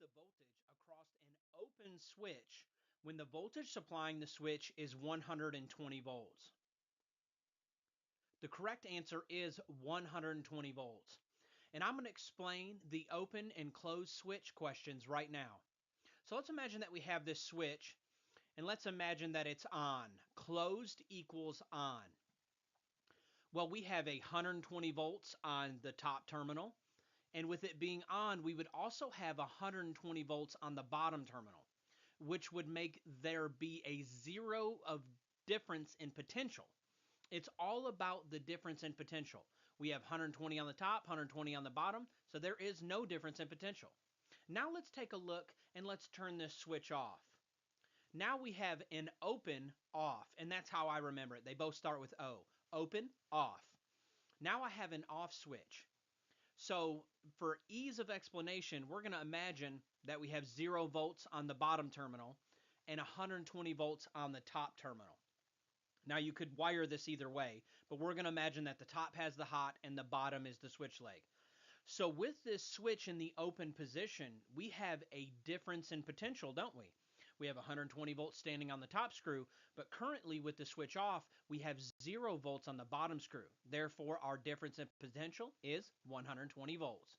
the voltage across an open switch when the voltage supplying the switch is 120 volts? The correct answer is 120 volts. And I'm going to explain the open and closed switch questions right now. So let's imagine that we have this switch, and let's imagine that it's on. Closed equals on. Well, we have 120 volts on the top terminal, and with it being on, we would also have 120 volts on the bottom terminal, which would make there be a zero of difference in potential. It's all about the difference in potential. We have 120 on the top, 120 on the bottom, so there is no difference in potential. Now let's take a look and let's turn this switch off. Now we have an open, off, and that's how I remember it. They both start with O. Open, off. Now I have an off switch. So for ease of explanation, we're going to imagine that we have 0 volts on the bottom terminal and 120 volts on the top terminal. Now you could wire this either way, but we're going to imagine that the top has the hot and the bottom is the switch leg. So with this switch in the open position, we have a difference in potential, don't we? We have 120 volts standing on the top screw, but currently with the switch off, we have 0 volts on the bottom screw. Therefore, our difference in potential is 120 volts.